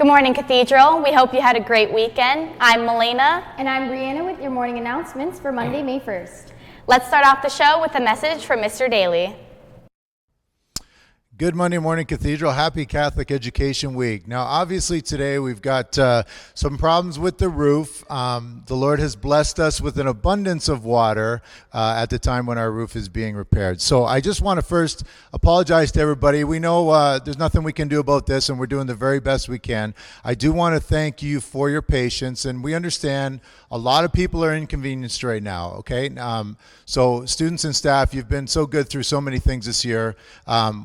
Good morning, Cathedral. We hope you had a great weekend. I'm Melina. And I'm Brianna with your morning announcements for Monday, May 1st. Let's start off the show with a message from Mr. Daly. Good Monday morning, Cathedral. Happy Catholic Education Week. Now, obviously today we've got some problems with the roof. The Lord has blessed us with an abundance of water at the time when our roof is being repaired. So I just want to first apologize to everybody. We know there's nothing we can do about this, and we're doing the very best we can. I do want to thank you for your patience, and we understand a lot of people are inconvenienced right now, okay? So students and staff, you've been so good through so many things this year.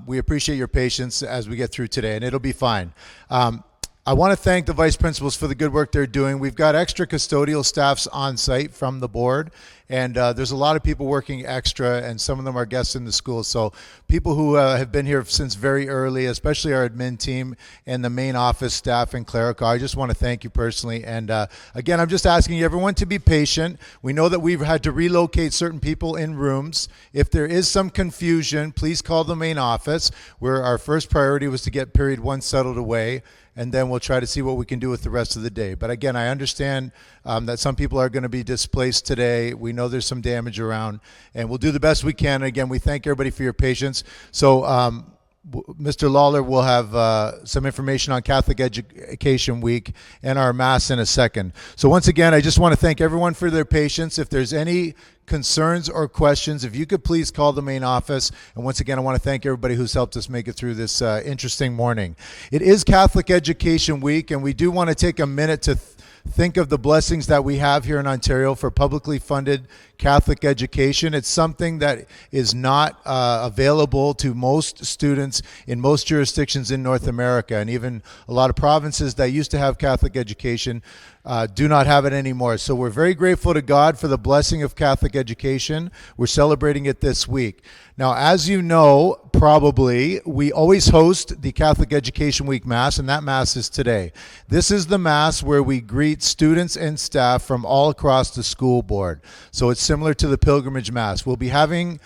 We appreciate your patience as we get through today, and it'll be fine. I want to thank the vice principals for the good work they're doing. We've got extra custodial staffs on site from the board, and there's a lot of people working extra, and some of them are guests in the school. So people who have been here since very early, especially our admin team and the main office staff and clerical, I just want to thank you personally. And again, I'm just asking everyone to be patient. We know that we've had to relocate certain people in rooms. If there is some confusion, please call the main office, where our first priority was to get period 1 settled away, and then we'll try to see what we can do with the rest of the day. But again, I understand that some people are going to be displaced today. We know there's some damage around, and we'll do the best we can. And again, we thank everybody for your patience. So Mr. Lawler will have some information on Catholic Education Week and our Mass in a second. So once again, I just want to thank everyone for their patience. If there's any concerns or questions, if you could please call the main office. And once again, I want to thank everybody who's helped us make it through this interesting morning. It is Catholic Education Week, and we do want to take a minute to think of the blessings that we have here in Ontario for publicly funded Catholic education. It's something that is not available to most students in most jurisdictions in North America, and even a lot of provinces that used to have Catholic education do not have it anymore. So we're very grateful to God for the blessing of Catholic education. We're celebrating it this week. Now, as you know, probably, we always host the Catholic Education Week Mass, and that Mass is today. This is the Mass where we greet students and staff from all across the school board. So it's similar to the Pilgrimage Mass. We'll be having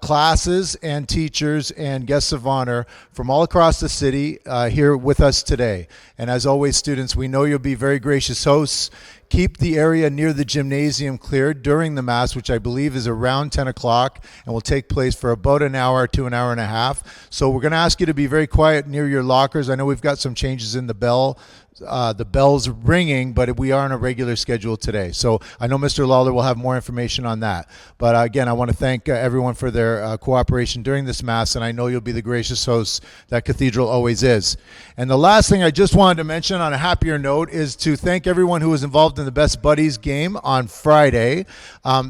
classes and teachers and guests of honor from all across the city here with us today. And as always, students, we know you'll be very gracious hosts. Keep the area near the gymnasium cleared during the Mass, which I believe is around 10 o'clock and will take place for about an hour to an hour and a half. So we're going to ask you to be very quiet near your lockers. I know we've got some changes in the bell's ringing, but we are on a regular schedule today. So I know Mr. Lawler will have more information on that. But again, I want to thank everyone for their cooperation during this Mass, and I know you'll be the gracious hosts that Cathedral always is. And the last thing I just wanted to mention on a happier note is to thank everyone who was involved in the Best Buddies game on Friday.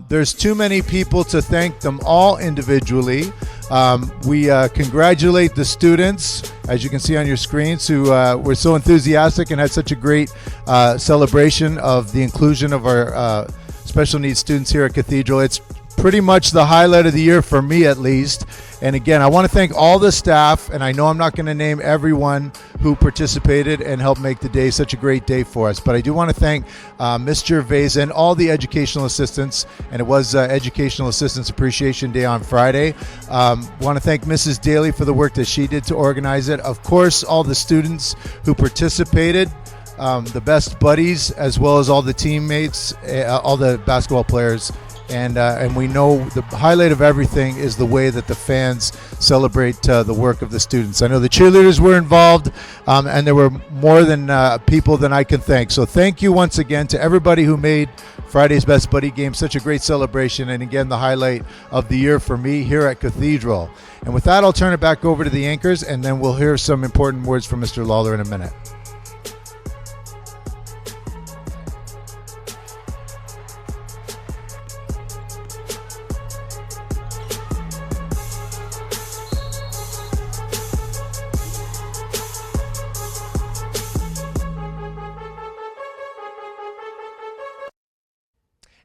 There's too many people to thank them all individually. We congratulate the students, as you can see on your screens, who were so enthusiastic and had such a great celebration of the inclusion of our special needs students here at Cathedral. It's pretty much the highlight of the year for me, at least. And again, I want to thank all the staff, and I know I'm not going to name everyone who participated and helped make the day such a great day for us, but I do want to thank Ms. Gervais and all the educational assistants, and it was Educational Assistants Appreciation Day on Friday. Want to thank Mrs. Daly for the work that she did to organize it. Of course, all the students who participated, the Best Buddies, as well as all the teammates, all the basketball players. And we know the highlight of everything is the way that the fans celebrate the work of the students. I know the cheerleaders were involved, and there were more than people than I can thank. So thank you once again to everybody who made Friday's Best Buddy game such a great celebration, and again, the highlight of the year for me here at Cathedral. And with that, I'll turn it back over to the anchors, and then we'll hear some important words from Mr. Lawler in a minute.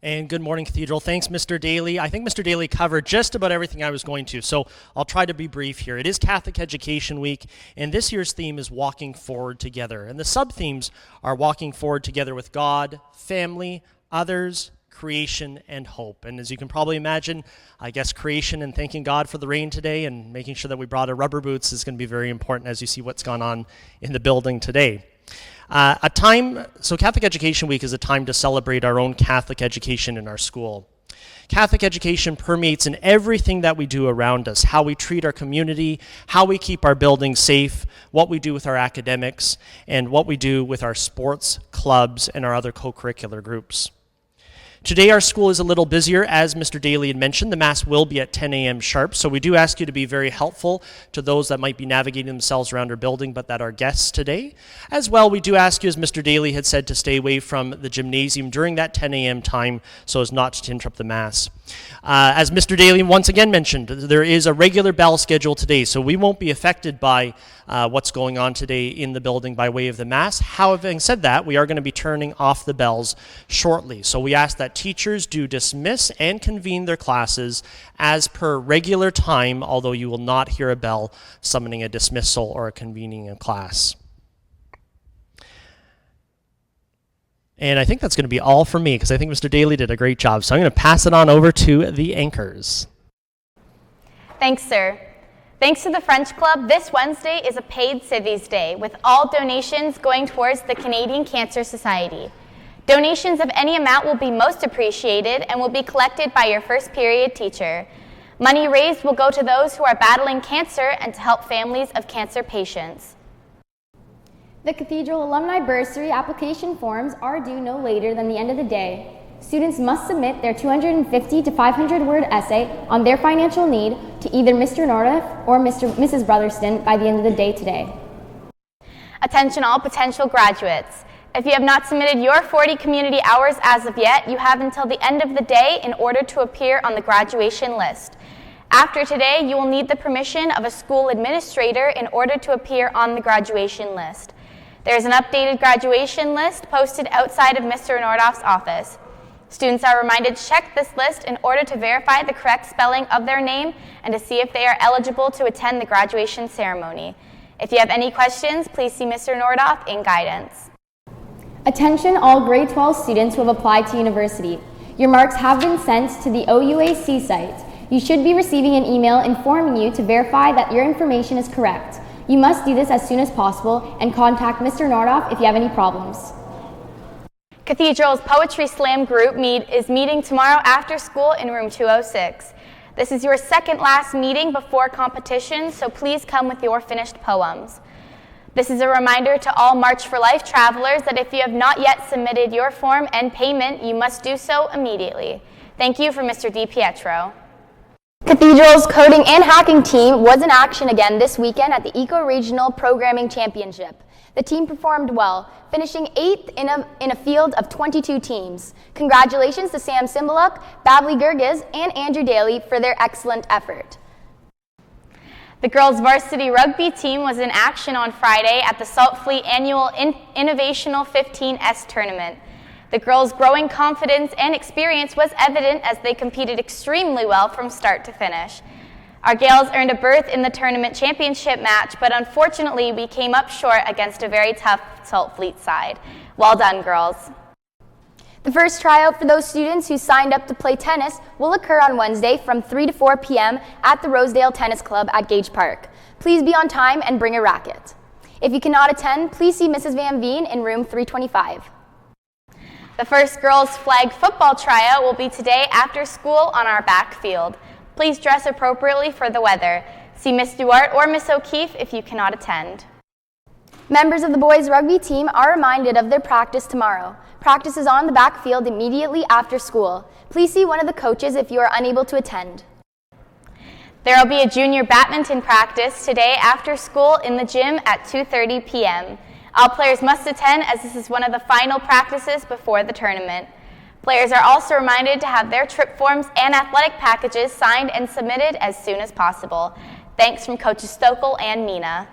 And good morning, Cathedral. Thanks, Mr. Daly. I think Mr. Daly covered just about everything I was going to, so I'll try to be brief here. It is Catholic Education Week, and this year's theme is Walking Forward Together. And the sub-themes are Walking Forward Together with God, Family, Others, Creation, and Hope. And as you can probably imagine, I guess creation and thanking God for the rain today and making sure that we brought our rubber boots is going to be very important as you see what's gone on in the building today. So Catholic Education Week is a time to celebrate our own Catholic education in our school. Catholic education permeates in everything that we do around us, how we treat our community, how we keep our buildings safe, what we do with our academics, and what we do with our sports, clubs, and our other co-curricular groups. Today our school is a little busier, as Mr. Daly had mentioned. The Mass will be at 10 a.m. sharp, so we do ask you to be very helpful to those that might be navigating themselves around our building, but that are guests today. As well, we do ask you, as Mr. Daly had said, to stay away from the gymnasium during that 10 a.m. time so as not to interrupt the Mass. As Mr. Daly once again mentioned, there is a regular bell schedule today, so we won't be affected by what's going on today in the building by way of the Mass. However, having said that, we are going to be turning off the bells shortly. So we ask that teachers do dismiss and convene their classes as per regular time, although you will not hear a bell summoning a dismissal or a convening a class. And I think that's going to be all for me, because I think Mr. Daly did a great job. So I'm going to pass it on over to the anchors. Thanks, sir. Thanks to the French Club, this Wednesday is a paid Civies Day, with all donations going towards the Canadian Cancer Society. Donations of any amount will be most appreciated and will be collected by your first period teacher. Money raised will go to those who are battling cancer and to help families of cancer patients. The Cathedral Alumni Bursary application forms are due no later than the end of the day. Students must submit their 250 to 500 word essay on their financial need to either Mr. Nordoff or Mrs. Brotherston by the end of the day today. Attention all potential graduates. If you have not submitted your 40 community hours as of yet, you have until the end of the day in order to appear on the graduation list. After today, you will need the permission of a school administrator in order to appear on the graduation list. There is an updated graduation list posted outside of Mr. Nordoff's office. Students are reminded to check this list in order to verify the correct spelling of their name and to see if they are eligible to attend the graduation ceremony. If you have any questions, please see Mr. Nordoff in guidance. Attention all grade 12 students who have applied to university. Your marks have been sent to the OUAC site. You should be receiving an email informing you to verify that your information is correct. You must do this as soon as possible and contact Mr. Nordoff if you have any problems. Cathedral's Poetry Slam group is meeting tomorrow after school in room 206. This is your second last meeting before competition, so please come with your finished poems. This is a reminder to all March for Life travelers that if you have not yet submitted your form and payment, you must do so immediately. Thank you for Mr. DiPietro. Cathedral's coding and hacking team was in action again this weekend at the Eco-Regional Programming Championship. The team performed well, finishing 8th in a field of 22 teams. Congratulations to Sam Simbaluk, Babli Gergiz, and Andrew Daly for their excellent effort. The girls' varsity rugby team was in action on Friday at the Salt Fleet Annual Innovational 15S Tournament. The girls' growing confidence and experience was evident as they competed extremely well from start to finish. Our Gales earned a berth in the tournament championship match, but unfortunately we came up short against a very tough Salt Fleet side. Well done, girls. The first tryout for those students who signed up to play tennis will occur on Wednesday from 3 to 4 p.m. at the Rosedale Tennis Club at Gage Park. Please be on time and bring a racket. If you cannot attend, please see Mrs. Van Veen in room 325. The first girls' flag football tryout will be today after school on our back field. Please dress appropriately for the weather. See Miss Duarte or Miss O'Keefe if you cannot attend. Members of the boys' rugby team are reminded of their practice tomorrow. Practice is on the back field immediately after school. Please see one of the coaches if you are unable to attend. There will be a junior badminton practice today after school in the gym at 2:30 p.m. All players must attend as this is one of the final practices before the tournament. Players are also reminded to have their trip forms and athletic packages signed and submitted as soon as possible. Thanks from Coaches Stokel and Mina.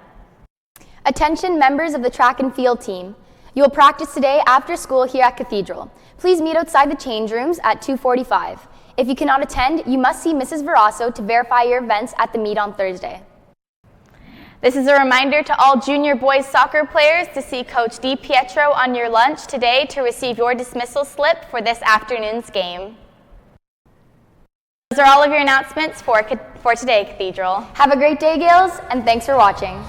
Attention members of the track and field team. You will practice today after school here at Cathedral. Please meet outside the change rooms at 2:45. If you cannot attend, you must see Mrs. Verasso to verify your events at the meet on Thursday. This is a reminder to all junior boys soccer players to see Coach DiPietro on your lunch today to receive your dismissal slip for this afternoon's game. Those are all of your announcements for today, Cathedral. Have a great day, Gales, and thanks for watching.